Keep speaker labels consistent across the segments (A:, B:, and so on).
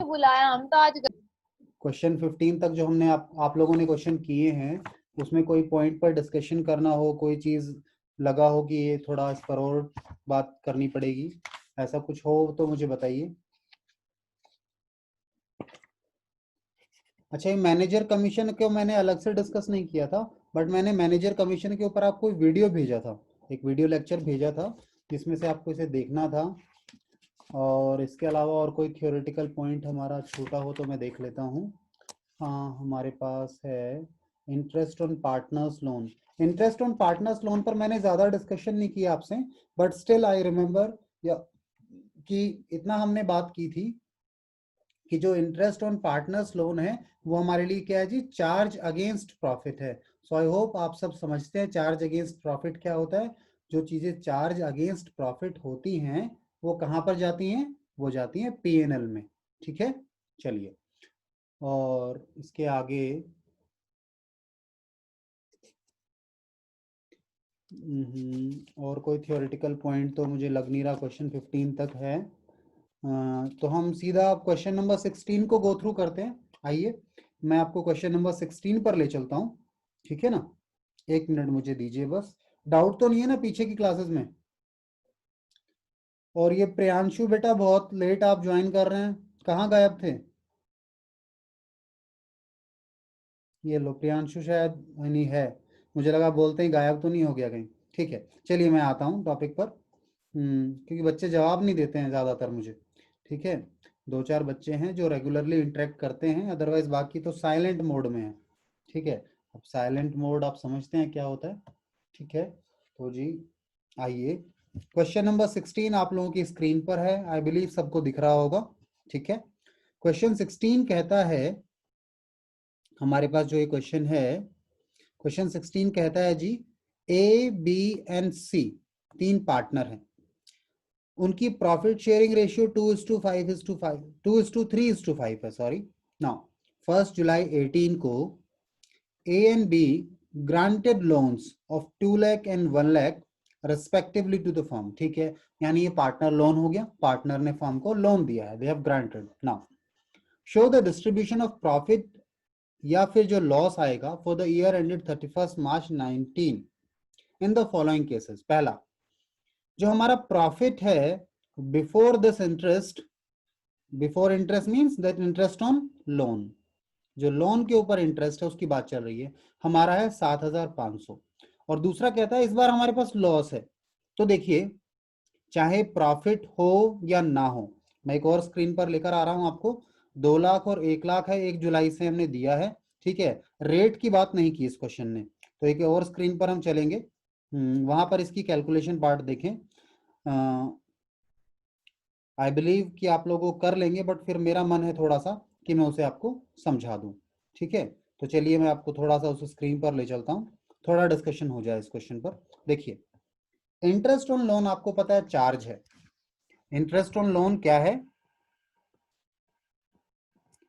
A: बुलाया, हम तो आज
B: क्वेश्चन 15 तक जो हमने आप लोगों ने क्वेश्चन किए हैं, उसमें कोई पॉइंट पर डिस्कशन करना हो, कोई चीज लगा हो कि ये थोड़ा इस पर और बात करनी पड़ेगी, ऐसा कुछ हो तो मुझे बताइए। अच्छा, ये मैनेजर कमीशन को मैंने अलग से डिस्कस नहीं किया था, बट मैंने मैनेजर कमीशन के ऊपर आपको वीडियो भेजा था, एक वीडियो लेक्चर भेजा था जिसमें से आपको इसे देखना था। और इसके अलावा और कोई थियोरेटिकल पॉइंट हमारा छूटा हो तो मैं देख लेता हूँ। हाँ, हमारे पास है interest on partners loan. Interest on partners loan पर मैंने ज़्यादा डिस्कशन नहीं किया आपसे, बट स्टिल आई रिमेम्बर कि इतना हमने बात की थी कि जो इंटरेस्ट ऑन पार्टनर्स लोन है वो हमारे लिए क्या है जी, चार्ज अगेंस्ट प्रॉफिट है। सो आई होप आप सब समझते हैं चार्ज अगेंस्ट प्रॉफिट क्या होता है। जो चीजें चार्ज अगेंस्ट प्रॉफिट होती हैं वो कहाँ पर जाती हैं, वो जाती हैं पीएनएल में। ठीक है, चलिए। और इसके आगे और कोई थियोरेटिकल पॉइंट तो मुझे लग नहीं रहा, क्वेश्चन 15 तक है। तो हम सीधा क्वेश्चन नंबर 16 को गो थ्रू करते हैं। आइए, मैं आपको क्वेश्चन नंबर 16 पर ले चलता हूँ, ठीक है ना। एक मिनट मुझे दीजिए बस। डाउट तो नहीं है ना पीछे की क्लासेस में? और ये प्रियांशु बेटा, बहुत लेट आप ज्वाइन कर रहे हैं, कहाँ गायब थे? ये लो, प्रियांशु शायद नहीं है, मुझे लगा बोलते ही गायब तो नहीं हो गया कहीं। ठीक है, चलिए मैं आता हूँ टॉपिक पर। क्योंकि बच्चे जवाब नहीं देते हैं ज़्यादातर मुझे। ठीक है, दो चार बच्चे हैं जो रेगुलरली इंटरेक्ट करते हैं, अदरवाइज बाकी तो साइलेंट मोड में है। ठीक है, अब साइलेंट मोड आप समझते हैं क्या होता है। ठीक है, तो जी आइए, क्वेश्चन नंबर 16 आप लोगों की स्क्रीन पर है, आई बिलीव सबको दिख रहा होगा। ठीक है, क्वेश्चन 16 कहता है, हमारे पास जो ये क्वेश्चन है, क्वेश्चन 16 कहता है जी, ए बी एंड सी तीन पार्टनर हैं, उनकी प्रॉफिट शेयरिंग रेशियो 2:5:5 2:3:5 है, सॉरी। नाउ 1 जुलाई 18 को A and B granted loans of 2 lakh and 1 lakh respectively to the firm. ठीक है, यानी ये पार्टनर लोन हो गया, पार्टनर ने फर्म को लोन दिया है, they have granted. Now show the distribution of profit या फिर जो लॉस आएगा for the year ended 31 March 19 in the following cases. पहला, जो हमारा प्रॉफिट है before this interest, before interest means that interest on loan, जो लोन के ऊपर इंटरेस्ट है उसकी बात चल रही है, हमारा है 7,500। और दूसरा कहता है इस बार हमारे पास लॉस है। तो देखिए, चाहे प्रॉफिट हो या ना हो, मैं एक और स्क्रीन पर लेकर आ रहा हूं आपको। 2 लाख और 1 लाख है, 1 जुलाई से हमने दिया है। ठीक है, रेट की बात नहीं की इस क्वेश्चन ने, तो एक और स्क्रीन पर हम चलेंगे, वहां पर इसकी कैलकुलेशन पार्ट देखें। आई बिलीव कि आप लोगों को कर लेंगे, बट फिर मेरा मन है थोड़ा सा कि मैं उसे आपको समझा दूं। ठीक है, तो चलिए मैं आपको थोड़ा सा उस स्क्रीन पर ले चलता हूं, थोड़ा डिस्कशन हो जाए इस क्वेश्चन पर। देखिए, इंटरेस्ट ऑन लोन आपको पता है चार्ज है। इंटरेस्ट ऑन लोन क्या है?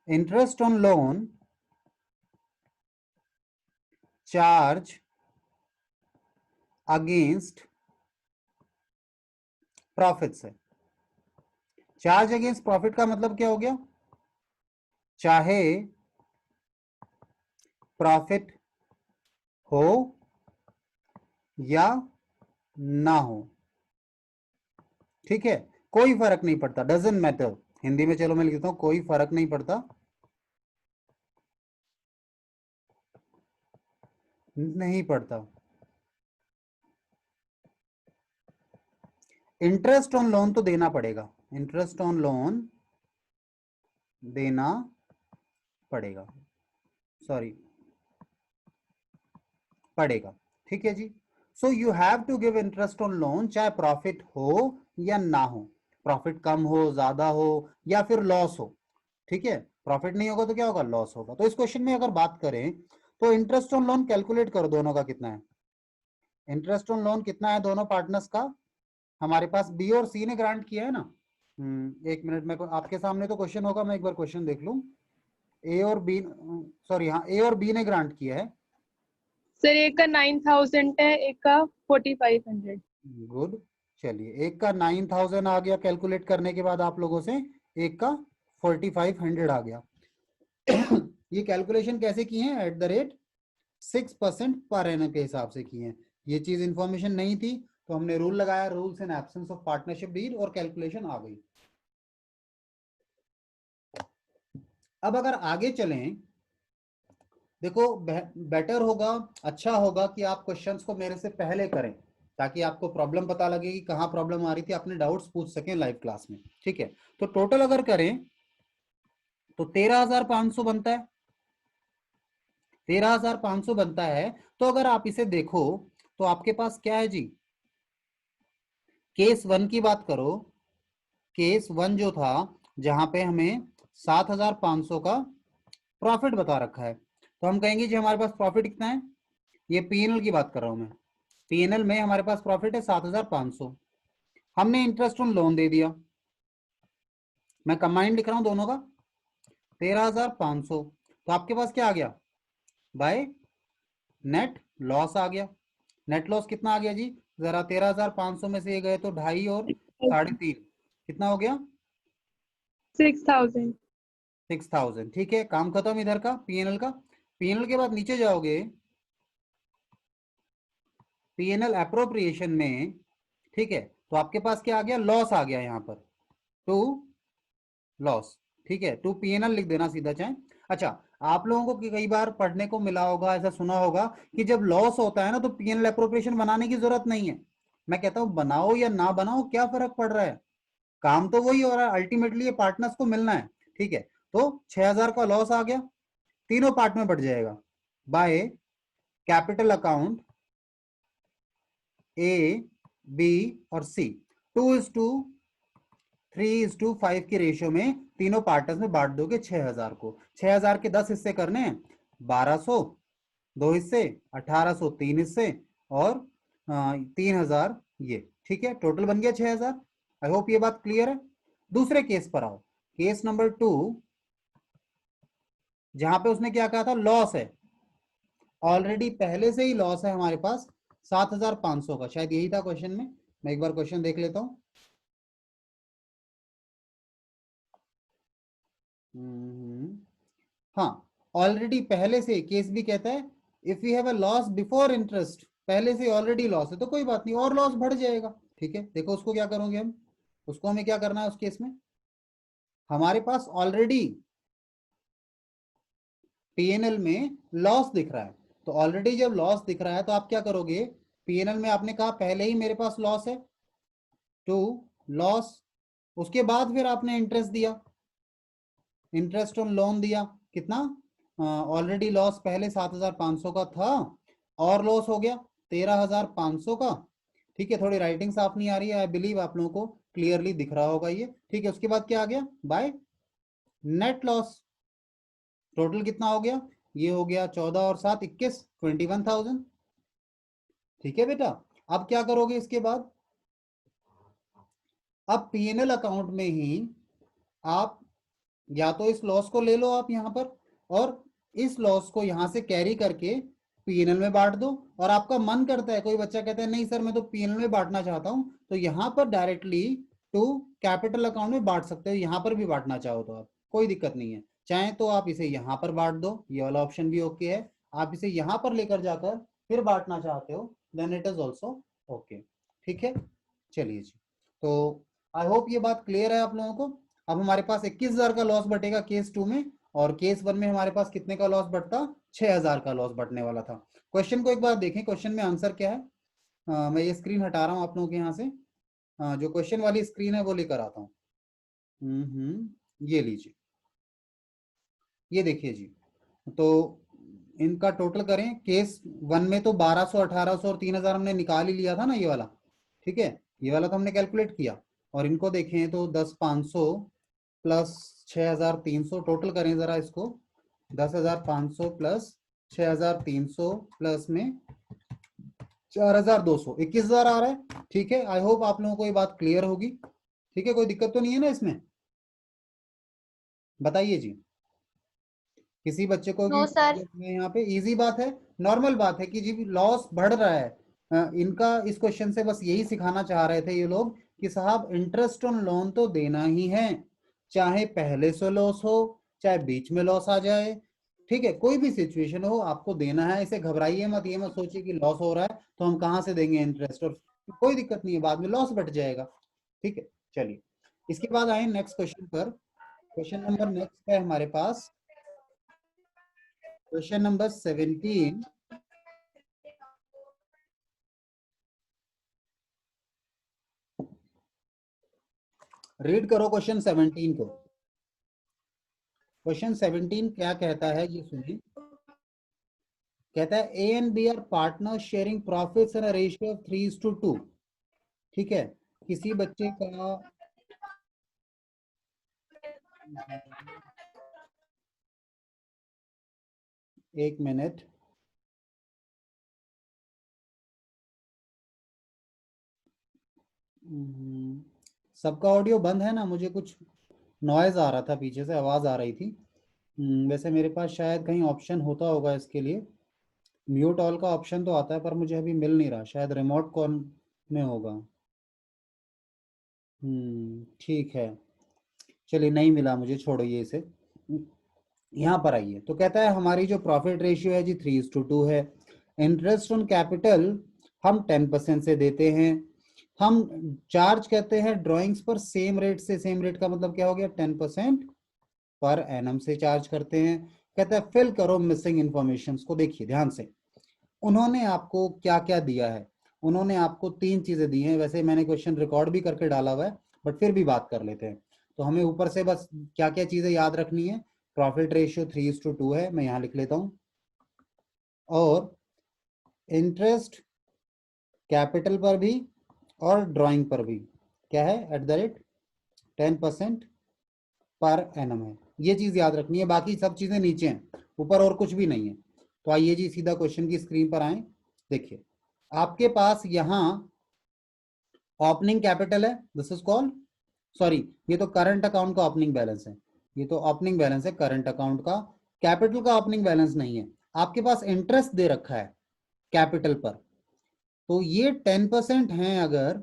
B: Interest on loan charge against profit से। चार्ज अगेंस्ट प्रॉफिट का मतलब क्या हो गया? चाहे प्रॉफिट हो या ना हो, ठीक है, कोई फर्क नहीं पड़ता, डजंट मैटर। हिंदी में चलो मैं लिखता हूं, कोई फर्क नहीं पड़ता, नहीं पड़ता। इंटरेस्ट ऑन लोन तो देना पड़ेगा, इंटरेस्ट ऑन लोन देना पड़ेगा, सॉरी पड़ेगा। ठीक है जी, so you have to give interest on loan, चाहे प्रॉफिट हो या ना हो, प्रॉफिट कम हो, ज्यादा हो, या फिर लॉस हो। ठीक है, प्रॉफिट नहीं होगा तो क्या होगा? लॉस होगा। तो इस क्वेश्चन में अगर बात करें तो इंटरेस्ट ऑन लोन कैलकुलेट करो, दोनों का कितना है। इंटरेस्ट ऑन लोन कितना है दोनों पार्टनर्स का? हमारे पास बी और सी ने ग्रांट किया है ना। एक मिनट में, आपके सामने तो क्वेश्चन होगा, मैं एक बार क्वेश्चन देख लूं। ए और बी, सॉरी हाँ, ए और बी ने ग्रांट किया है।
A: सर एक का 9,000 है, एक का 4,500।
B: गुड, चलिए एक का 9,000 आ गया कैलकुलेट करने के बाद आप लोगों से, एक का 4500 आ गया। ये कैलकुलेशन कैसे की है? Eight the rate 6% per annum के हिसाब से की है। ये चीज इंफॉर्मेशन नहीं थी तो हमने रूल लगाया, rules in absence of partnership deed, और कैलकुलेशन आ गई। अब अगर आगे चलें, देखो बेटर होगा, अच्छा होगा कि आप क्वेश्चंस को मेरे से पहले करें, ताकि आपको प्रॉब्लम पता लगे कि कहाँ प्रॉब्लम आ रही थी, अपने डाउट्स पूछ सकें लाइव क्लास में। ठीक है, तो टोटल अगर करें तो 13,500 बनता है। 13,500 बनता है। तो अगर आप इसे देखो तो आपके पास क्या है जी? केस 1 की बात करो। केस 1 जो था, जहां पे हमें 7,500 का प्रॉफिट बता रखा है, तो हम कहेंगे जी हमारे पास प्रॉफिट कितना है? ये पीएनएल की बात कर रहा हूं मैं। पीएनएल में हमारे पास प्रॉफिट है 7,500। हमने इंटरेस्ट ऑन लोन दे दिया, मैं कंबाइंड लिख रहा हूं दोनों का, 13,500। तो आपके पास क्या आ गया? बाय नेट लॉस आ गया। नेट लॉस कितना आ गया जी? जरा 13,500 में से ये गए तो 2.5 और 3.5, कितना हो गया?
A: 6,000।
B: 6,000। ठीक है, काम खत्म इधर का पीएनएल का। पीएनएल के बाद नीचे जाओगे, पीएनएल अप्रोप्रिएशन में, ठीक है, तो आपके पास क्या आ गया? लॉस आ गया यहाँ पर, टू लॉस। ठीक है, टू पीएनएल लिख देना सीधा चाहे। अच्छा, आप लोगों को कई बार पढ़ने को मिला होगा, ऐसा सुना होगा कि जब लॉस होता है ना तो पीएनएल अप्रोप्रिएशन बनाने की जरूरत नहीं है। मैं कहता हूं बनाओ या ना बनाओ, क्या फर्क पड़ रहा है? काम तो वही हो रहा है, अल्टीमेटली ये पार्टनर्स को मिलना है। ठीक है, तो 6,000 का लॉस आ गया, तीनों पार्ट में बढ़ जाएगा। By capital account A, B और सी, 2:3:5 की रेशियो में तीनों पार्टनर्स में बांट दोगे 6,000 को। 6,000 के 10 हिस्से करने हैं, 1,200 2 हिस्से, 1,800 3 हिस्से, और 3,000 ये। ठीक है, टोटल बन गया 6,000। आई होप ये बात क्लियर है। दूसरे केस पर आओ, केस नंबर 2, जहां पे उसने क्या कहा था? लॉस है, ऑलरेडी पहले से ही लॉस है हमारे पास 7,500 का, शायद यही था क्वेश्चन में। मैं एक बार क्वेश्चन देख लेता हूं। हाँ, ऑलरेडी पहले से केस भी कहता है if you have a loss before interest, पहले से ऑलरेडी लॉस है तो कोई बात नहीं, और लॉस बढ़ जाएगा। ठीक है, देखो उसको क्या करोगे हम, उसको हमें क्या करना है उस केस में? हमारे पास ऑलरेडी पीएनएल में लॉस दिख रहा है, तो ऑलरेडी जब लॉस दिख रहा है तो आप क्या करोगे? पीएनएल में आपने कहा पहले ही मेरे पास लॉस है, टू लॉस, उसके बाद फिर आपने इंटरेस्ट दिया, इंटरेस्ट ऑन लोन दिया, कितना? ऑलरेडी लॉस पहले 7,500 का था, और लॉस हो गया 13,500 का। ठीक है, थोड़ी राइटिंग साफ नहीं आ रही है, आई बिलीव आप लोगों को क्लियरली दिख रहा होगा ये। ठीक है, उसके बाद क्या आ गया? बाय नेट लॉस, टोटल कितना हो गया? ये हो गया 14 और 7 21, 21,000। ठीक है बेटा, अब क्या करोगे इसके बाद? अब पीएनएल अकाउंट में ही आप या तो इस लॉस को ले लो आप यहां पर, और इस लॉस को यहां से कैरी करके पीएनएल में बांट दो। और आपका मन करता है, कोई बच्चा कहता है नहीं सर मैं तो पीएनएल में बांटना चाहता हूं, तो यहां पर डायरेक्टली टू कैपिटल अकाउंट में बांट सकते हो, यहां पर भी बांटना चाहो तो आप, कोई दिक्कत नहीं है। चाहे तो आप इसे यहां पर बांट दो, ये वाला ऑप्शन भी ओके है। आप इसे यहां पर लेकर जाकर फिर बांटना चाहते हो, then it is also okay. ठीक है, चलिए जी, तो आई होप ये बात क्लियर है आप लोगों को। अब हमारे पास 21,000 का लॉस बटेगा केस 2 में, और केस 1 में हमारे पास कितने का लॉस बढ़ता? 6,000 का लॉस बढ़ने वाला था। क्वेश्चन को एक बार देखें, क्वेश्चन में आंसर क्या है। मैं ये स्क्रीन हटा रहा हूं आप लोगों के यहाँ से, जो क्वेश्चन वाली स्क्रीन है वो लेकर आता हूँ। ये लीजिए, ये देखिए जी, तो इनका टोटल करें, केस 1 में तो 1,200 1,800 और 3,000 हमने निकाल ही लिया था ना, ये वाला। ठीक है, ये वाला तो हमने कैलकुलेट किया, और इनको देखें तो 10,500 प्लस 6,300, टोटल करें जरा इसको, 10,500 प्लस 6,300 प्लस में 4,200, 21,000 आ रहा है। ठीक है, आई होप आप लोगों को ये बात क्लियर होगी। ठीक है, कोई दिक्कत तो नहीं है ना इसमें? बताइए जी, किसी बच्चे को भी
C: नो सर।
B: यहाँ पे इजी बात है, नॉर्मल बात है कि जी लॉस बढ़ रहा है। इनका इस क्वेश्चन से बस यही सिखाना चाह रहे थे ये लोग कि साहब इंटरेस्ट ऑन लोन तो देना ही है, चाहे पहले से लॉस हो, चाहे बीच में लॉस आ जाए, ठीक है, कोई भी सिचुएशन हो आपको देना है। इसे घबराइए मत, ये मत सोचिए कि लॉस हो रहा है तो हम कहाँ से देंगे इंटरेस्ट, और कोई दिक्कत नहीं है, बाद में लॉस बढ़ जाएगा, ठीक है। चलिए इसके बाद आए नेक्स्ट क्वेश्चन पर। क्वेश्चन नंबर नेक्स्ट है हमारे पास, क्वेश्चन नंबर 17। रीड करो क्वेश्चन 17 को। क्वेश्चन 17 क्या कहता है ये सुनिए। कहता है A and B are partner sharing profits in a ratio of 3:2। ठीक है, किसी बच्चे का, एक मिनट, सबका ऑडियो बंद है ना? मुझे कुछ नॉइज आ रहा था, पीछे से आवाज आ रही थी। वैसे मेरे पास शायद कहीं ऑप्शन होता होगा इसके लिए, म्यूट ऑल का ऑप्शन तो आता है पर मुझे अभी मिल नहीं रहा, शायद रिमोट कॉल में होगा। ठीक है, चलिए नहीं मिला मुझे, छोड़िए इसे। यहाँ पर आइए, तो कहता है हमारी जो प्रॉफिट रेशियो है जी 3:2 है। इंटरेस्ट ऑन कैपिटल हम 10% से देते हैं। हम चार्ज कहते हैं ड्राइंग्स पर सेम रेट से, सेम रेट का मतलब क्या हो गया, 10% पर एनम से चार्ज करते हैं। कहता है फिल करो मिसिंग इंफॉर्मेशन को। देखिए ध्यान से, उन्होंने आपको क्या क्या दिया है। उन्होंने आपको तीन चीजें दी हैं, वैसे मैंने क्वेश्चन रिकॉर्ड भी करके डाला हुआ है बट फिर भी बात कर लेते हैं। तो हमें ऊपर से बस क्या क्या चीजें याद रखनी है। प्रॉफिट रेशियो 3:2 है, मैं यहाँ लिख लेता हूँ। और इंटरेस्ट कैपिटल पर भी और ड्राइंग पर भी क्या है, @10% पर एनम है। ये चीज याद रखनी है, बाकी सब चीजें नीचे हैं, ऊपर और कुछ भी नहीं है। तो आइए जी सीधा क्वेश्चन की स्क्रीन पर आए। देखिए आपके पास यहाँ ओपनिंग कैपिटल है, दिस इज कॉल्ड, सॉरी ये तो करंट अकाउंट का ओपनिंग बैलेंस है, ये तो ओपनिंग बैलेंस है करंट अकाउंट का, कैपिटल का ओपनिंग बैलेंस नहीं है। आपके पास इंटरेस्ट दे रखा है कैपिटल पर, तो ये 10% है अगर,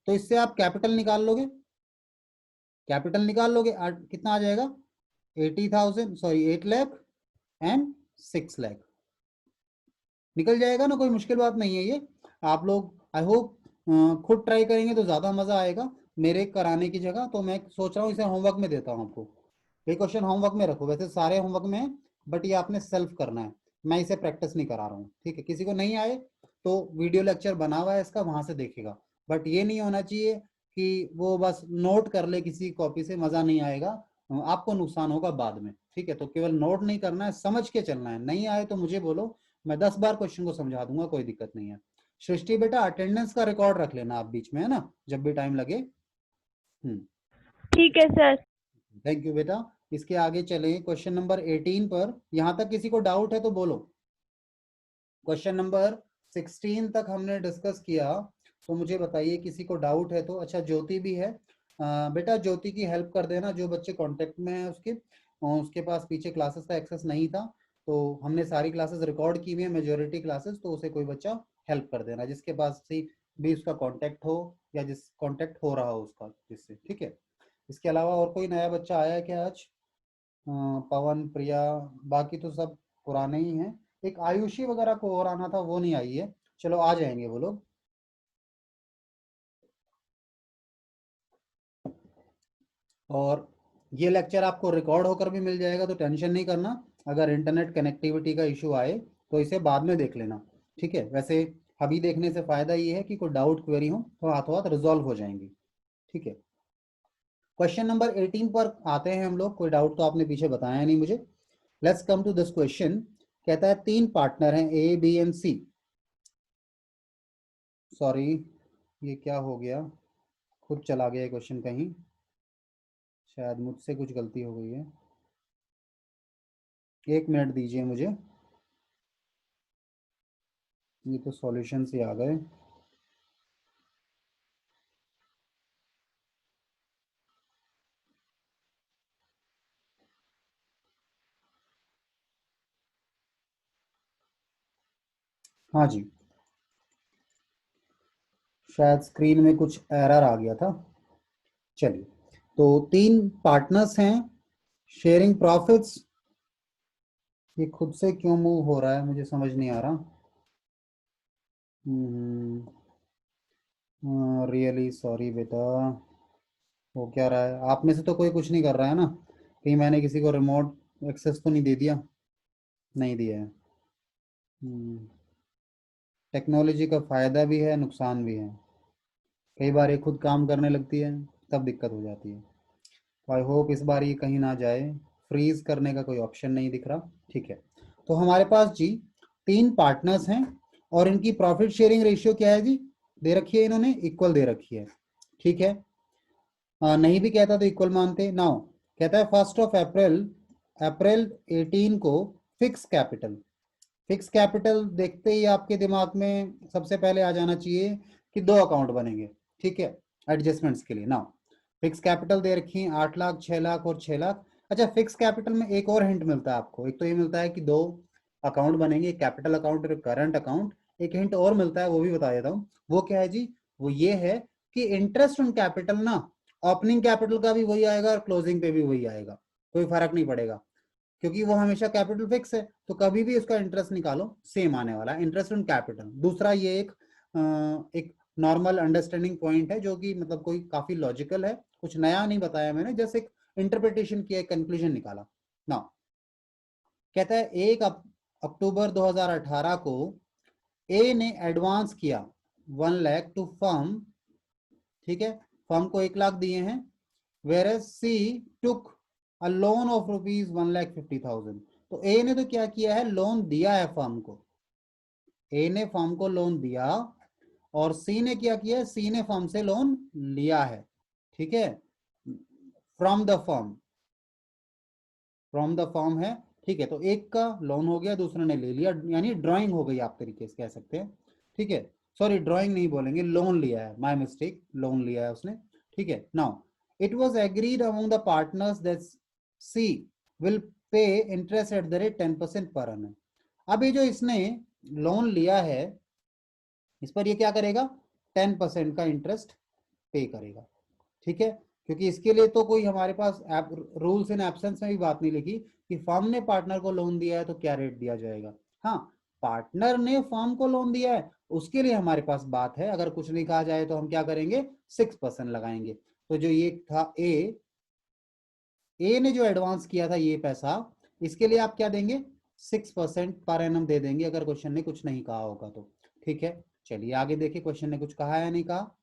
B: तो इससे आप कैपिटल निकाल लोगे, कैपिटल निकाल लोगे, कितना आ जाएगा, 80,000, सॉरी 8 लाख एंड 6 लाख, निकल जाएगा ना, कोई मुश्किल बात नहीं है ये। आप लोग आई होप खुद ट्राई करेंगे तो ज्यादा मजा आएगा मेरे कराने की जगह। तो मैं सोच रहा हूँ इसे होमवर्क में देता हूँ आपको, ये क्वेश्चन होमवर्क में रखो, वैसे सारे होमवर्क में है बट ये आपने सेल्फ करना है, मैं इसे प्रैक्टिस नहीं करा रहा हूँ, ठीक है। किसी को नहीं आए तो वीडियो लेक्चर बना हुआ है इसका, वहां से देखेगा। बट ये नहीं होना चाहिए कि वो बस नोट कर ले किसी कॉपी से, मजा नहीं आएगा, आपको नुकसान होगा बाद में, ठीक है। तो केवल नोट नहीं करना है, समझ के चलना है। नहीं आए तो मुझे बोलो, मैं 10 बार क्वेश्चन को समझा दूंगा, कोई दिक्कत नहीं है। सृष्टि बेटा अटेंडेंस का रिकॉर्ड रख लेना आप बीच में, है ना, जब भी टाइम लगे। हम्म,
A: ठीक है सर।
B: थैंक यू बेटा। इसके आगे चले क्वेश्चन नंबर 18 पर, यहां तक किसी को डाउट है तो बोलो। क्वेश्चन नंबर 16 तक हमने डिस्कस किया, तो मुझे बताइए किसी को डाउट है तो। अच्छा ज्योति भी है, बेटा ज्योति की हेल्प कर देना, जो बच्चे कांटेक्ट में है उसके, उसके पास पीछे क्लासेस का एक्सेस नहीं था, तो हमने सारी क्लासेस रिकॉर्ड की हुई है, मेजोरिटी क्लासेस, तो उसे कोई बच्चा हेल्प कर देना जिसके पास भी उसका कांटेक्ट हो, या जिस कांटेक्ट हो रहा हो उसका जिससे, ठीक है। इसके अलावा और कोई नया बच्चा आया है क्या आज? पवन, प्रिया, बाकी तो सब पुराने ही हैं। एक आयुषी वगैरह को और आना था, वो नहीं आई है, चलो आ जाएंगे वो लोग। और ये लेक्चर आपको रिकॉर्ड होकर भी मिल जाएगा, तो टेंशन नहीं करना। अगर इंटरनेट कनेक्टिविटी का इशू आए तो इसे बाद में देख लेना, ठीक है। वैसे अभी देखने से फायदा ये है कि कोई डाउट क्वेरी हो तो हाथों हाथ रिजॉल्व हो जाएंगी, ठीक है। क्वेश्चन नंबर 18 पर आते हैं हम लोग। कोई डाउट तो आपने पीछे बताया नहीं मुझे। Let's come to this question. कहता है तीन पार्टनर हैं A B and C, sorry ये क्या हो गया, खुद चला गया क्वेश्चन कहीं, शायद मुझसे कुछ गलती हो गई है, एक मिनट दीजिए मुझे, ये तो सॉल्यूशन से आ गए। हाँ जी, शायद स्क्रीन में कुछ एरर आ गया था। चलिए तो 3 पार्टनर्स हैं, शेयरिंग प्रॉफिट्स। ये खुद से क्यों मूव हो रहा है मुझे समझ नहीं आ रहा। रियली सॉरी बेटा, हो क्या रहा है? आप में से तो कोई कुछ नहीं कर रहा है ना? कहीं मैंने किसी को रिमोट एक्सेस तो नहीं दे दिया? नहीं दिया है। टेक्नोलॉजी का फायदा भी है, नुकसान भी है। कई बार ये खुद काम करने लगती है, तब दिक्कत हो जाती है। तो आई होप इस बार ये कहीं ना जाए। फ्रीज करने का कोई ऑप्शन नहीं दिख रहा। ठीक है, तो हमारे पास जी 3 पार्टनर्स हैं और इनकी प्रॉफिट शेयरिंग रेशियो क्या है जी? दे रखी है इन्होंने, इक्वल दे रखी है। ठीक है, नहीं भी कहता तो इक्वल मानते। नाउ कहता है 1 अप्रैल 18 को फिक्स कैपिटल। फिक्स कैपिटल देखते ही आपके दिमाग में सबसे पहले आ जाना चाहिए कि 2 अकाउंट बनेंगे। ठीक है, एडजस्टमेंट्स के लिए। नाउ फिक्स कैपिटल दे रखी है 8 लाख, 6 लाख और 6 लाख। अच्छा, फिक्स कैपिटल में एक और हिंट मिलता है आपको। एक तो ये मिलता है कि 2 अकाउंट बनेंगे, कैपिटल अकाउंट और करंट अकाउंट। एक हिंट और मिलता है, वो भी बता देता हूँ। वो क्या है जी? वो ये है कि इंटरेस्ट ऑन कैपिटल ना ओपनिंग कैपिटल का भी वही आएगा और क्लोजिंग पे भी वही आएगा, कोई फर्क नहीं पड़ेगा, क्योंकि वो हमेशा कैपिटल फिक्स है। तो कभी भी उसका इंटरेस्ट निकालो सेम आने वाला है, इंटरेस्ट ऑन कैपिटल। दूसरा ये एक नॉर्मल अंडरस्टैंडिंग पॉइंट है, जो कि मतलब कोई काफी लॉजिकल है, कुछ नया नहीं बताया मैंने, जस्ट एक इंटरप्रिटेशन किया, कंक्लूजन निकाला ना। कहता है 1 अक्टूबर 2018 को ए ने एडवांस किया 1 लाख टू फर्म। ठीक है, फर्म को 1 लाख दिए हैं। Where C took a loan of rupees 1,50,000। तो ए ने तो क्या किया है, लोन दिया है फर्म को। ए ने फर्म को लोन दिया और सी ने क्या किया है, सी ने फर्म से लोन लिया है। ठीक है, from the firm, from the firm है। ठीक है, तो एक का लोन हो गया, दूसरे ने ले लिया, यानी ड्राइंग हो गई आप तरीके से कह सकते हैं। ठीक है, सॉरी ड्राइंग नहीं बोलेंगे, लोन लिया है, माय मिस्टेक, लोन लिया है उसने। ठीक है, now it was agreed among the partners that C will pay interest at the rate 10% per annum। अब ये जो इसने लोन लिया है, इस पर ये क्या करेगा, 10% का इंटरेस्ट पे करेगा। ठीक है, क्योंकि इसके लिए तो कोई हमारे पास रूल्स इन एब्सेंस में भी बात नहीं लिखी कि फर्म ने पार्टनर को लोन दिया है तो क्या रेट दिया जाएगा। हाँ, पार्टनर ने फर्म को लोन दिया है, उसके लिए हमारे पास बात है। अगर कुछ नहीं कहा जाए तो हम क्या करेंगे, 6% लगाएंगे। तो जो ये था ए ने जो एडवांस किया था ये पैसा, इसके लिए आप क्या देंगे, 6% पर एनम दे देंगे, अगर क्वेश्चन ने कुछ नहीं कहा होगा तो। ठीक है, चलिए आगे देखिए क्वेश्चन ने कुछ कहा है नहीं कहा।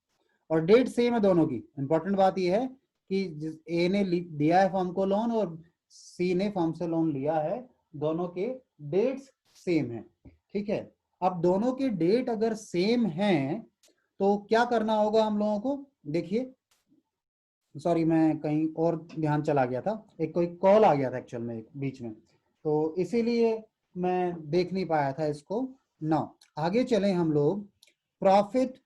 B: और डेट सेम है दोनों की। इंपॉर्टेंट बात यह है कि ए ने दिया है फर्म को लोन और सी ने फर्म से लोन लिया है, दोनों के डेट्स सेम है। ठीक है, अब दोनों के डेट अगर सेम हैं तो क्या करना होगा हम लोगों को, देखिए, सॉरी मैं कहीं और ध्यान चला गया था, एक कोई कॉल आ गया था एक्चुअल में बीच में, तो इसीलिए मैं देख नहीं पाया था इसको ना। आगे चले हम लोग। Profit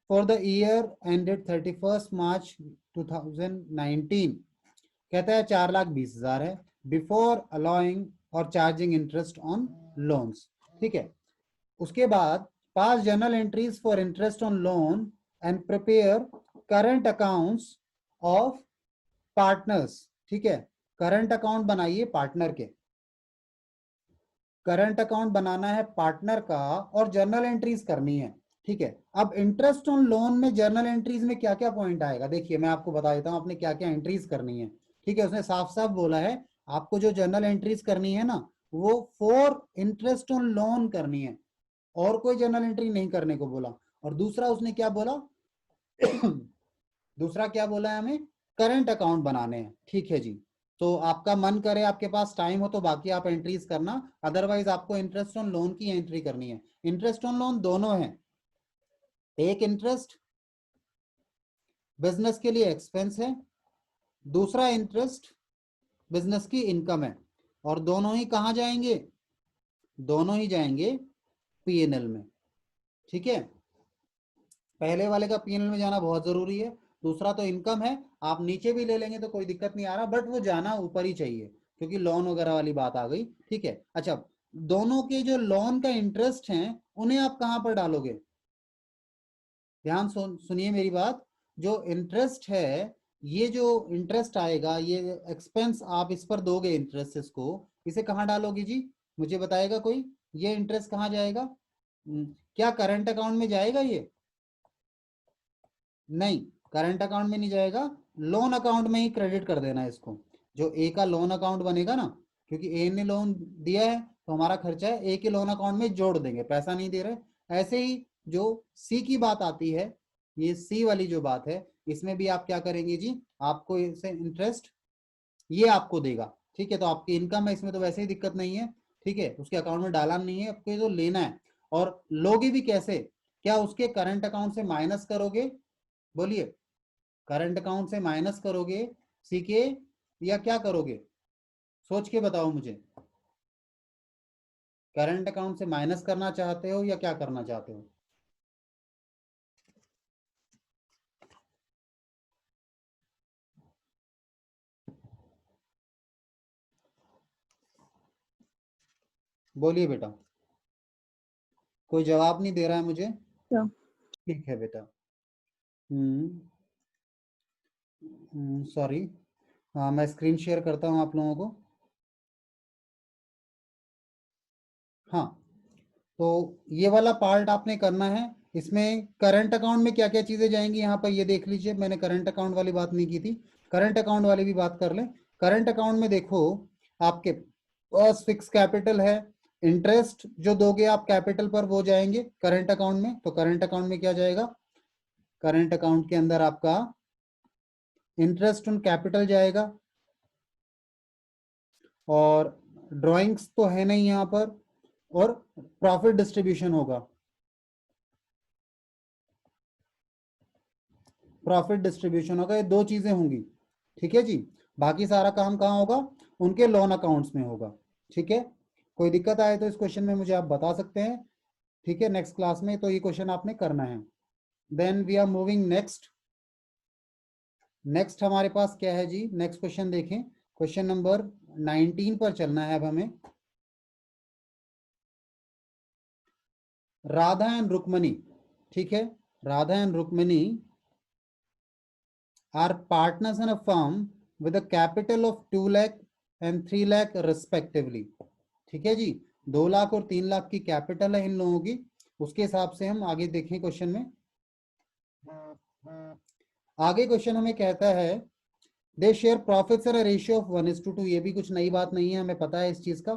B: for the year ended 31 मार्च 2019 कहता है 4,20,000 है, बिफोर अलाउइंग और चार्जिंग इंटरेस्ट ऑन लोन्स। ठीक है, उसके बाद पास journal entries for interest on loan and prepare current accounts of partners. ठीक है, करंट अकाउंट बनाइए पार्टनर के, करंट अकाउंट बनाना है पार्टनर का और जर्नल एंट्रीज करनी है। ठीक है, अब इंटरेस्ट ऑन लोन में जर्नल एंट्रीज में क्या क्या पॉइंट आएगा, देखिए मैं आपको बता देता हूं आपने क्या क्या एंट्रीज करनी है। ठीक है, उसने साफ साफ बोला है आपको जो जर्नल एंट्रीज करनी है ना, वो फॉर इंटरेस्ट ऑन लोन करनी है, और कोई जर्नल एंट्री नहीं करने को बोला। और दूसरा उसने क्या बोला दूसरा क्या बोला है हमें, करंट अकाउंट बनाने हैं। ठीक है जी, तो आपका मन करे, आपके पास टाइम हो तो बाकी आप एंट्रीज करना, अदरवाइज आपको इंटरेस्ट ऑन लोन की एंट्री करनी है। इंटरेस्ट ऑन लोन दोनों है, एक इंटरेस्ट बिजनेस के लिए एक्सपेंस है, दूसरा इंटरेस्ट बिजनेस की इनकम है, और दोनों ही कहां जाएंगे, दोनों ही जाएंगे पीएनएल में। ठीक है, पहले वाले का पीएनएल में जाना बहुत जरूरी है, दूसरा तो इनकम है, आप नीचे भी ले लेंगे तो कोई दिक्कत नहीं आ रहा, बट वो जाना ऊपर ही चाहिए क्योंकि लोन वगैरह वाली बात आ गई। ठीक है, अच्छा, दोनों के जो लोन का इंटरेस्ट है उन्हें आप कहां पर डालोगे, ध्यान सुनिए मेरी बात। जो इंटरेस्ट है ये जो इंटरेस्ट आएगा, ये एक्सपेंस आप इस पर दोगे इंटरेस्ट, इसको इसे कहाँ डालोगे जी, मुझे बताएगा कोई? ये इंटरेस्ट कहाँ जाएगा? क्या करंट अकाउंट में जाएगा ये? नहीं, करंट अकाउंट में नहीं जाएगा, लोन अकाउंट में ही क्रेडिट कर देना है इसको। जो ए का लोन अकाउंट बनेगा ना, क्योंकि ए ने लोन दिया है तो हमारा खर्चा है, ए के लोन अकाउंट में जोड़ देंगे, पैसा नहीं दे रहे। ऐसे ही जो सी की बात आती है, ये सी वाली जो बात है, इसमें भी आप क्या करेंगे जी, आपको इसे इंटरेस्ट ये आपको देगा, ठीक है। तो आपकी इनकम है, इसमें तो वैसे ही दिक्कत नहीं है, ठीक है, उसके अकाउंट में डाला नहीं है, आपको जो लेना है। और लोगे भी कैसे? क्या उसके करंट अकाउंट से माइनस करोगे? बोलिए, करंट अकाउंट से माइनस करोगे सी के, या क्या करोगे? सोच के बताओ मुझे, करंट अकाउंट से माइनस करना चाहते हो या क्या करना चाहते हो? बोलिए बेटा, कोई जवाब नहीं दे रहा है मुझे।
A: क्या?
B: ठीक है बेटा। सॉरी, हाँ मैं स्क्रीन शेयर करता हूँ आप लोगों को। हाँ, तो ये वाला पार्ट आपने करना है। इसमें करंट अकाउंट में क्या क्या चीजें जाएंगी, यहाँ पर ये देख लीजिए, मैंने करंट अकाउंट वाली बात नहीं की थी, करंट अकाउंट वाली भी बात कर लें। करंट अकाउंट में देखो, आपके पास फिक्स कैपिटल है, इंटरेस्ट जो दोगे आप कैपिटल पर वो जाएंगे करंट अकाउंट में। तो करंट अकाउंट में क्या जाएगा? करंट अकाउंट के अंदर आपका इंटरेस्ट ऑन कैपिटल जाएगा, और ड्राइंग्स तो है नहीं यहाँ पर, और प्रॉफिट डिस्ट्रीब्यूशन होगा, प्रॉफिट डिस्ट्रीब्यूशन होगा, ये दो चीजें होंगी, ठीक है जी। बाकी सारा काम कहाँ होगा? उनके लोन अकाउंट्स में होगा, ठीक है। कोई दिक्कत आए तो इस क्वेश्चन में मुझे आप बता सकते हैं, ठीक है, नेक्स्ट क्लास में। तो ये क्वेश्चन आपने करना है। Then we are moving next. Next हमारे पास क्या है जी, नेक्स्ट क्वेश्चन देखें, क्वेश्चन नंबर 19 पर चलना है अब हमें। राधा एंड रुक्मणी, ठीक है, Radha and Rukmini are partners in a firm with a capital of 2 lakh and 3 lakh respectively, ठीक है जी। 2 लाख और 3 लाख की कैपिटल है इन लोगों की। उसके हिसाब से हम आगे देखें क्वेश्चन में। आगे क्वेश्चन हमें कहता है they share profits at a ratio of 1:2। ये भी कुछ नई बात नहीं है, हमें पता है इस चीज का।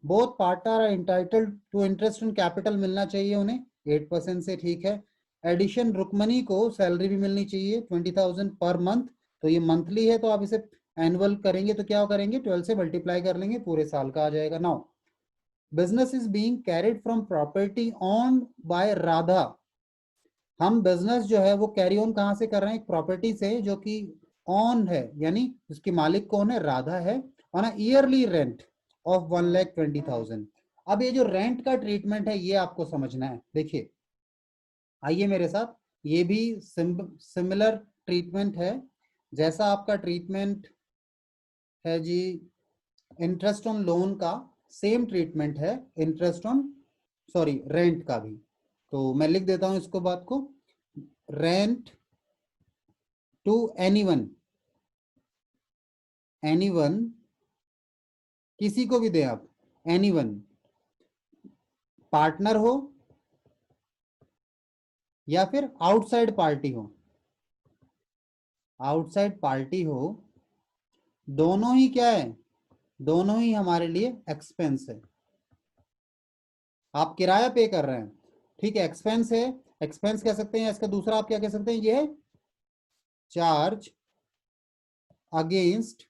B: Both partner are entitled to interest in capital, मिलना चाहिए उन्हें 8% से, ठीक है। एडिशन, रुक्मणी को सैलरी भी मिलनी चाहिए 20,000 पर मंथ। तो ये मंथली है, तो आप इसे एनुअल करेंगे तो क्या करेंगे, 12 से मल्टीप्लाई कर लेंगे, पूरे साल का आ जाएगा। Now business is being carried from property on by Radha. हम बिजनेस जो है वो कैरी ऑन कहाँ से कर रहे हैं? एक प्रॉपर्टी से जो कि ऑन है, यानी उसकी मालिक कौन है? राधा है। On yearly rent of 1,20,000। अब ये जो रेंट का ट्रीटमेंट है ये आपको समझना है। देखिए, आइए मेरे साथ, ये भी सिमिलर ट्रीटमेंट है जैसा आपका ट्रीटमेंट है जी इंटरेस्ट ऑन लोन का, सेम ट्रीटमेंट है इंटरेस्ट ऑन, सॉरी, रेंट का भी। तो मैं लिख देता हूं इसको, बात को, रेंट टू एनीवन, एनीवन, किसी को भी दे आप, एनीवन, पार्टनर हो या फिर आउटसाइड पार्टी हो, आउटसाइड पार्टी हो, दोनों ही क्या है? दोनों ही हमारे लिए एक्सपेंस है। आप किराया पे कर रहे हैं, ठीक है, एक्सपेंस है, एक्सपेंस कह सकते हैं, इसका दूसरा आप क्या कह सकते हैं, ये है चार्ज अगेंस्ट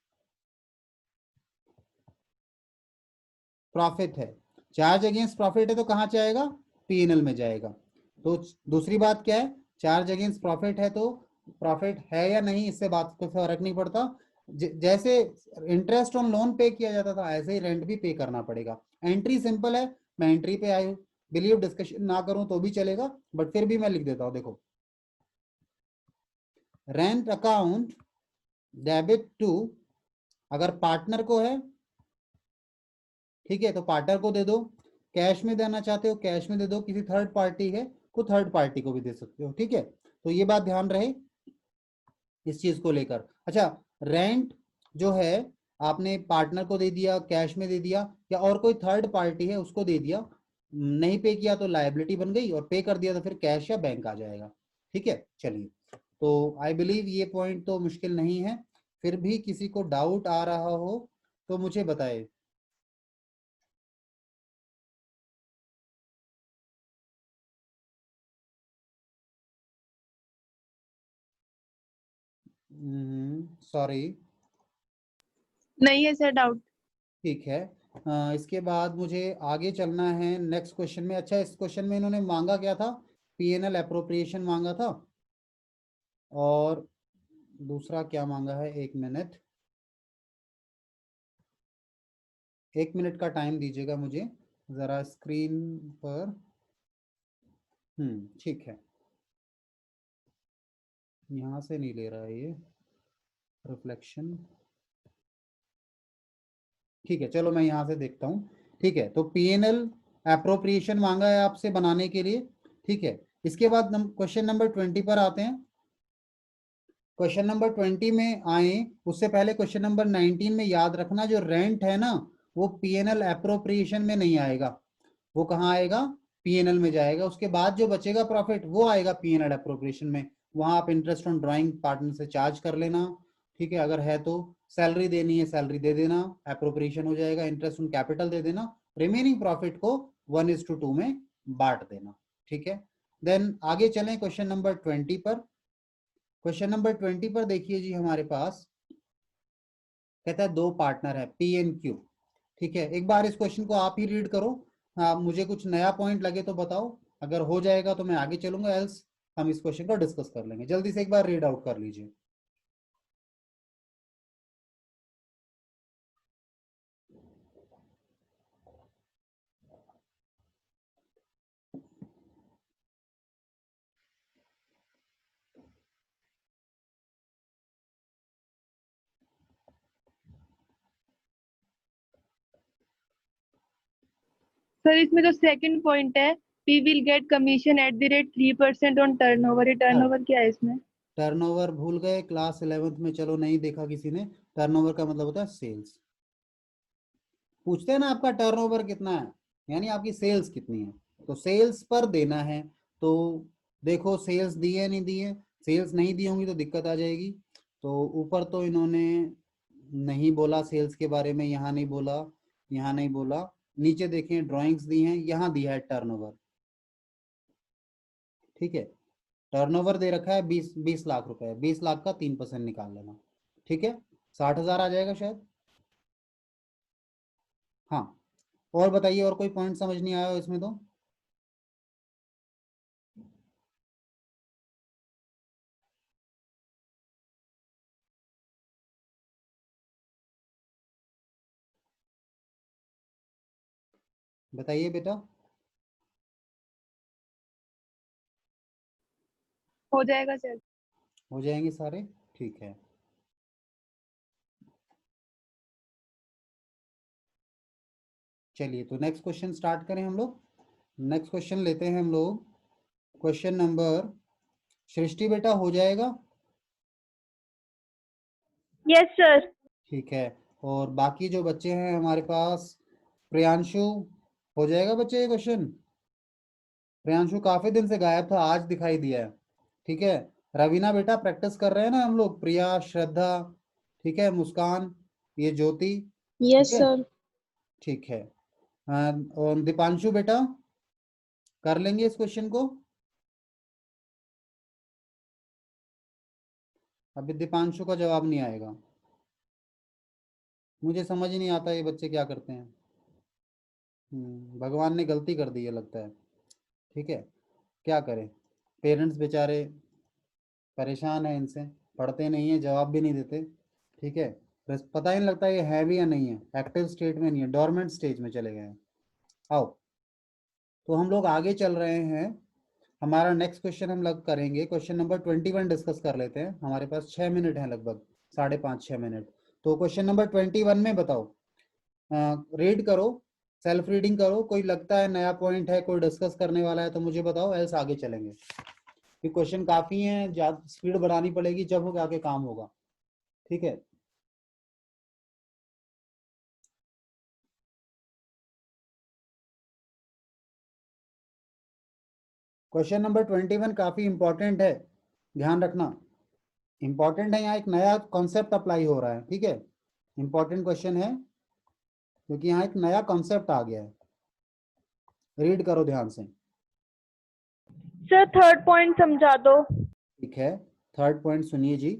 B: प्रॉफिट है। चार्ज अगेंस्ट प्रॉफिट है तो कहां जाएगा? पीएनएल में जाएगा। तो दूसरी बात क्या है, चार्ज अगेंस्ट प्रॉफिट है तो प्रॉफिट है या नहीं, इससे बात को फर्क नहीं पड़ता। जैसे इंटरेस्ट ऑन लोन पे किया जाता था, ऐसे ही रेंट भी पे करना पड़ेगा। एंट्री सिंपल है, मैं एंट्री पे आई हूँ, बिलीव डिस्कशन ना करूं तो भी चलेगा, बट फिर भी मैं लिख देता हूं। देखो, रेंट अकाउंट डेबिट टू, अगर पार्टनर को है, ठीक है, तो पार्टनर को दे दो। कैश में देना चाहते हो कैश में दे दो, किसी थर्ड पार्टी है तो थर्ड पार्टी को भी दे सकते हो, ठीक है। तो ये बात ध्यान रहे। इस चीज को लेकर। अच्छा, रेंट जो है आपने पार्टनर को दे दिया, कैश में दे दिया, या और कोई थर्ड पार्टी है उसको दे दिया, नहीं पे किया तो लायबिलिटी बन गई, और पे कर दिया तो फिर कैश या बैंक आ जाएगा। ठीक है, चलिए, तो आई बिलीव ये पॉइंट तो मुश्किल नहीं है। फिर भी किसी को डाउट आ रहा हो तो मुझे बताए। सॉरी।
A: नहीं है सर डाउट।
B: ठीक है, इसके बाद मुझे आगे चलना है नेक्स्ट क्वेश्चन में। अच्छा, इस क्वेश्चन में इन्होंने मांगा क्या था? पीएनएल अप्रोप्रिएशन मांगा था, और दूसरा क्या मांगा है? एक मिनट, एक मिनट का टाइम दीजिएगा मुझे जरा स्क्रीन पर। ठीक है, यहाँ से नहीं ले रहा है ये रिफ्लेक्शन। ठीक है, चलो मैं यहाँ से देखता हूँ। ठीक है, तो पीएनएल अप्रोप्रिएशन मांगा है आपसे बनाने के लिए। ठीक है, इसके बाद क्वेश्चन नंबर 20 पर आते हैं। क्वेश्चन नंबर 20 में आए उससे पहले क्वेश्चन नंबर 19 में याद रखना, जो रेंट है ना वो पीएनएल अप्रोप्रिएशन में नहीं आएगा। वो कहाँ आएगा? पीएनएल में जाएगा। उसके बाद जो बचेगा प्रॉफिट वो आएगा पीएनएल अप्रोप्रिएशन में। वहां आप इंटरेस्ट ऑन ड्राइंग पार्टनर से चार्ज कर लेना। ठीक है, अगर है तो सैलरी देनी है सैलरी दे देना, अप्रोप्रिएशन हो जाएगा। इंटरेस्ट ऑन कैपिटल दे देना, रिमेनिंग प्रॉफिट को 1:2 में बांट देना। ठीक है, देन आगे चलें क्वेश्चन नंबर 20 पर। क्वेश्चन नंबर 20 पर देखिए जी, हमारे पास कहता है दो पार्टनर है पी एन क्यू। ठीक है, एक बार इस क्वेश्चन को आप ही रीड करो। हाँ, मुझे कुछ नया पॉइंट लगे तो बताओ, अगर हो जाएगा तो मैं आगे चलूंगा, एल्स हम इस क्वेश्चन को डिस्कस कर लेंगे। जल्दी से एक बार रीड आउट कर लीजिए।
A: सर इसमें जो सेकंड पॉइंट है, we will get commission at the rate 3% on turnover, ये टर्नओवर क्या है इसमें?
B: टर्नओवर भूल गए क्लास 11th में? चलो, नहीं देखा किसी ने। टर्नओवर का मतलब होता है सेल्स। पूछते हैं ना आपका टर्नओवर कितना है, यानी आपकी सेल्स कितनी है, तो सेल्स पर देना है। तो देखो सेल्स दी है नहीं दी है, सेल्स नहीं दी होंगी तो दिक्कत आ जाएगी। तो ऊपर तो इन्होंने नहीं बोला सेल्स के बारे में, यहाँ नहीं बोला, यहाँ नहीं बोला। नीचे देखें ड्राइंग्स दी हैं, यहाँ दिया है टर्नओवर। ठीक है, टर्नओवर दे रखा है 20 लाख रुपए, 20 लाख का 3% निकाल लेना। ठीक है, 60,000 आ जाएगा शायद। हाँ, और बताइए, और कोई पॉइंट समझ नहीं आया हो इसमें तो? बताइए बेटा।
A: हो जाएगा सर।
B: हो जाएंगे सारे? ठीक है, चलिए तो नेक्स्ट क्वेश्चन स्टार्ट करें हम लोग। नेक्स्ट क्वेश्चन लेते हैं हम लोग, क्वेश्चन नंबर, सृष्टि बेटा हो जाएगा?
A: Yes sir.
B: ठीक है, और बाकी जो बच्चे हैं हमारे पास, प्रियांशु हो जाएगा बच्चे ये क्वेश्चन? प्रियांशु काफी दिन से गायब था, आज दिखाई दिया है। ठीक है, रवीना बेटा प्रैक्टिस कर रहे हैं ना हम लोग, प्रिया, श्रद्धा, ठीक है, मुस्कान, ये ज्योति। ठीक
A: यस
B: है,
A: सर।
B: ठीक है। और दीपांशु बेटा कर लेंगे इस क्वेश्चन को? अभी दीपांशु का जवाब नहीं आएगा, मुझे समझ ही नहीं आता ये बच्चे क्या करते हैं। भगवान ने गलती कर दी है लगता है। ठीक है, क्या करें, पेरेंट्स बेचारे परेशान है इनसे, पढ़ते नहीं है, जवाब भी नहीं देते। ठीक है, बस पता ही नहीं लगता ये है भी या नहीं है, एक्टिव स्टेट में नहीं है, डोरमेंट स्टेज में चले गए हैं। आओ, तो हम लोग आगे चल रहे हैं। हमारा नेक्स्ट क्वेश्चन हम लग करेंगे, क्वेश्चन नंबर 21 डिस्कस कर लेते हैं। हमारे पास 6 मिनट है लगभग, 5.5-6 मिनट। तो क्वेश्चन नंबर 21 में बताओ, रीड करो, सेल्फ रीडिंग करो, कोई लगता है नया पॉइंट है, कोई डिस्कस करने वाला है तो मुझे बताओ, एल्स आगे चलेंगे। कि क्वेश्चन काफी हैं, ज्यादा स्पीड बढ़ानी पड़ेगी जब हो आके काम होगा। ठीक है, क्वेश्चन नंबर 21 काफी इंपॉर्टेंट है, ध्यान रखना। इंपॉर्टेंट है, यहाँ एक नया कॉन्सेप्ट अप्लाई हो रहा है। ठीक है, इंपॉर्टेंट क्वेश्चन है क्योंकि यहाँ एक नया कॉन्सेप्ट आ गया है। रीड करो ध्यान से।
A: सर थर्ड पॉइंट समझा दो।
B: ठीक है, थर्ड पॉइंट सुनिए जी।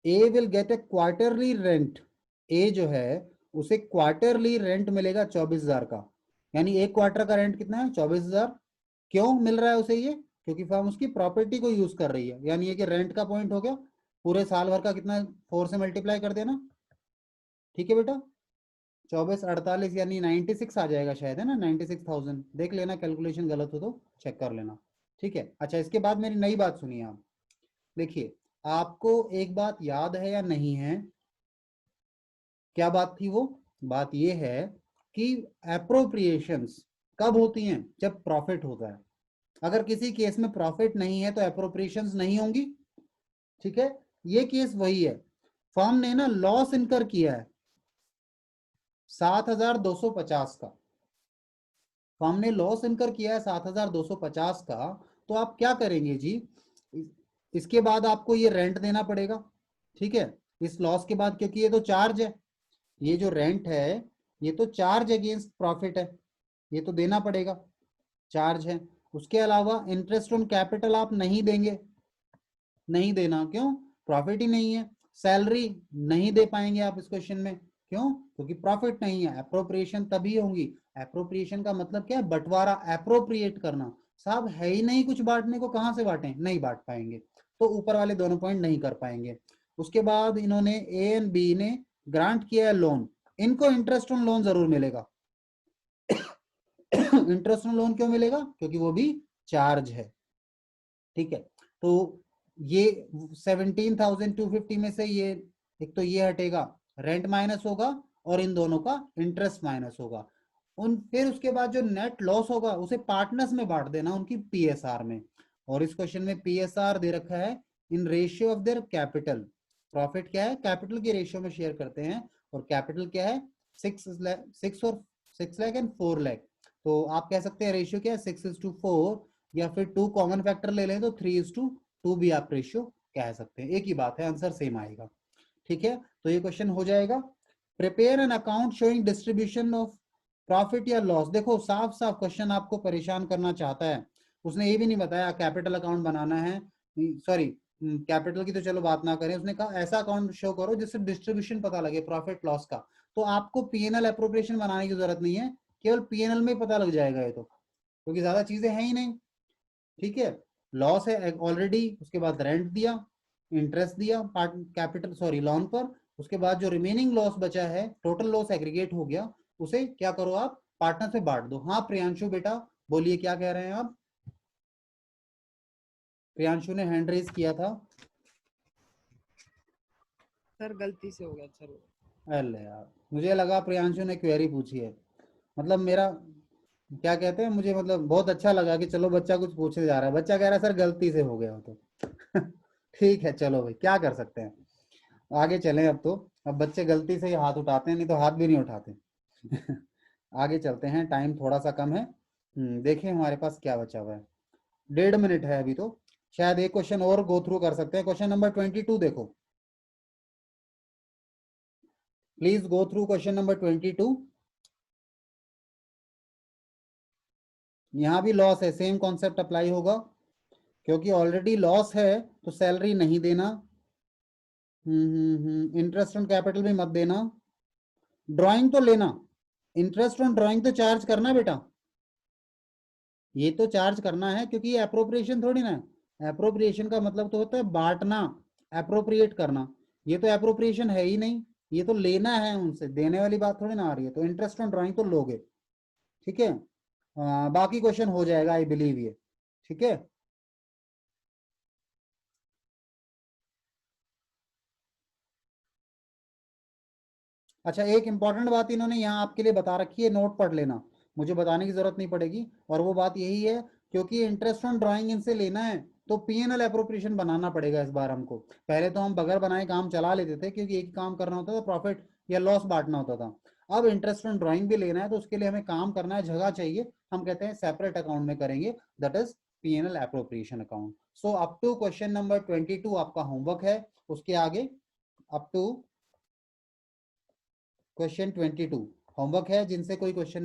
B: A will get a quarterly rent. A जो है उसे क्वार्टरली रेंट मिलेगा 24,000 का, यानी एक क्वार्टर का रेंट कितना है? 24,000। क्यों मिल रहा है उसे ये? क्योंकि फर्म उसकी प्रॉपर्टी को यूज कर रही है, यानी ये कि रेंट का पॉइंट हो गया। पूरे साल भर का कितना 4 से मल्टीप्लाई कर देना। ठीक है बेटा, 24 48 यानी 96 आ जाएगा शायद, है ना? 96,000। देख लेना, कैलकुलेशन गलत हो तो चेक कर लेना। ठीक है, अच्छा इसके बाद मेरी नई बात सुनिए आप। देखिए, आपको एक बात याद है या नहीं है? क्या बात थी वो? बात ये है कि एप्रोप्रिएशंस कब होती हैं? जब प्रॉफिट होता है। अगर किसी केस में प्रॉफिट नहीं है तो एप्रोप्रिएशंस नहीं होंगी। ठीक है, ये केस वही है। फर्म ने ना लॉस इनकर किया है 7,250 का। फर्म ने लॉस इनकर किया है 7,250 का, तो आप क्या करेंगे जी? इसके बाद आपको ये रेंट देना पड़ेगा। ठीक है, इस लॉस के बाद, क्योंकि ये तो चार्ज है, ये जो रेंट है ये तो चार्ज अगेंस्ट प्रॉफिट है, ये तो देना पड़ेगा, चार्ज है। उसके अलावा इंटरेस्ट ऑन कैपिटल आप नहीं देंगे, नहीं देना। क्यों? प्रॉफिट ही नहीं है। सैलरी नहीं दे पाएंगे आप इस क्वेश्चन में। क्यों? क्योंकि प्रॉफिट नहीं है। एप्रोप्रिएशन तभी होंगी। एप्रोप्रिएशन का मतलब क्या है? बंटवारा, एप्रोप्रिएट करना। साहब है ही नहीं कुछ बांटने को, कहां से बांटें? नहीं बांट पाएंगे, तो ऊपर वाले दोनों पॉइंट नहीं कर पाएंगे। उसके बाद इन्होंने ए एंड बी ने ग्रांट किया है लोन, इनको इंटरेस्ट ऑन लोन जरूर मिलेगा। इंटरेस्ट ऑन लोन क्यों मिलेगा? क्योंकि वो भी चार्ज है। ठीक है, तो ये 17,250 में से ये एक तो ये हटेगा, रेंट माइनस होगा, और इन दोनों का इंटरेस्ट माइनस होगा। फिर उसके बाद जो नेट लॉस होगा उसे पार्टनर्स में बांट देना उनकी पीएसआर में। और इस क्वेश्चन में पीएसआर दे रखा है in ratio of their capital. Profit क्या है? कैपिटल के रेशियो में शेयर करते हैं, और कैपिटल क्या है? 6 लाख एंड 4 लाख। तो आप कह सकते हैं रेशियो क्या है? 6:4, या फिर 2 कॉमन फैक्टर ले लें तो 3:2 भी आप रेशियो कह सकते हैं। एक ही बात है, आंसर सेम आएगा। ठीक है, तो ये क्वेश्चन हो जाएगा। Prepare an account showing distribution of profit या लॉस। देखो, साफ साफ क्वेश्चन आपको परेशान करना चाहता है। उसने ये भी नहीं बताया कैपिटल अकाउंट बनाना है, सॉरी कैपिटल की तो चलो बात ना करें। उसने कहा ऐसा अकाउंट शो करो जिससे डिस्ट्रीब्यूशन पता लगे प्रॉफिट लॉस का। तो आपको पीएनएल अप्रोप्रिएशन बनाने की जरूरत नहीं है, केवल पीएनएल में पता लग जाएगा ये तो, क्योंकि ज्यादा चीजें हैं ही नहीं। ठीक है, लॉस है ऑलरेडी, उसके बाद रेंट दिया, इंटरेस्ट दिया पार्ट कैपिटल सॉरी लोन पर। उसके बाद जो रिमेनिंग लॉस बचा है, टोटल लॉस एग्रीगेट हो गया, उसे क्या करो आप? पार्टनर से बांट दो। हाँ प्रियांशु बेटा बोलिए, क्या कह रहे हैं आप? प्रियांशु ने हैंड रेज किया था।
C: सर गलती से हो गया सर।
B: अरे यार, मुझे लगा प्रियांशु ने क्वेरी पूछी है। मतलब मेरा क्या कहते हैं, मुझे मतलब बहुत अच्छा लगा कि चलो बच्चा कुछ पूछने जा रहा है। बच्चा कह रहा है सर गलती से हो गया हो तो ठीक है, चलो भाई क्या कर सकते हैं, आगे चलें। अब तो अब बच्चे गलती से ही हाथ उठाते हैं, नहीं तो हाथ भी नहीं उठाते आगे चलते हैं, टाइम थोड़ा सा कम है। देखें हमारे पास क्या बचा हुआ है। 1.5 मिनट है अभी तो, शायद एक क्वेश्चन और गो थ्रू कर सकते हैं। क्वेश्चन नंबर 22 देखो, please go through question number 22। यहां भी लॉस है, सेम कॉन्सेप्ट अप्लाई होगा, क्योंकि ऑलरेडी लॉस है तो सैलरी नहीं देना। इंटरेस्ट ऑन कैपिटल भी मत देना। ड्राइंग तो लेना, इंटरेस्ट ऑन ड्राइंग तो चार्ज करना बेटा, ये तो चार्ज करना है, क्योंकि ये अप्रोप्रिएशन थोड़ी ना है। अप्रोप्रिएशन का मतलब तो होता है बांटना, अप्रोप्रिएट करना। ये तो अप्रोप्रिएशन है ही नहीं, ये तो लेना है उनसे, देने वाली बात थोड़ी ना आ रही है। तो इंटरेस्ट ऑन ड्राइंग तो लोगे। ठीक है, बाकी क्वेश्चन हो जाएगा आई बिलीव ये। ठीक है, अच्छा एक इंपॉर्टेंट बात इन्होंने यहाँ आपके लिए बता रखी है, नोट पढ़ लेना, मुझे बताने की जरूरत नहीं पड़ेगी। और वो बात यही है, क्योंकि इंटरेस्ट ऑन ड्राइंग इनसे लेना है तो P&L एप्रोप्रिएशन बनाना पड़ेगा इस बार हमको। पहले तो हम बगैर बनाए काम चला लेते थे क्योंकि एक काम करना होता था, प्रॉफिट या लॉस बांटना होता था। अब इंटरेस्ट ऑन ड्राइंग भी लेना है तो उसके लिए हमें काम करना है, जगह चाहिए, हम कहते हैं सेपरेट अकाउंट में करेंगे, that is P&L appropriation account. So up to question number 22 आपका होमवर्क है, उसके आगे अप टू क्वेश्चन 22 होमवर्क है। जिनसे कोई क्वेश्चन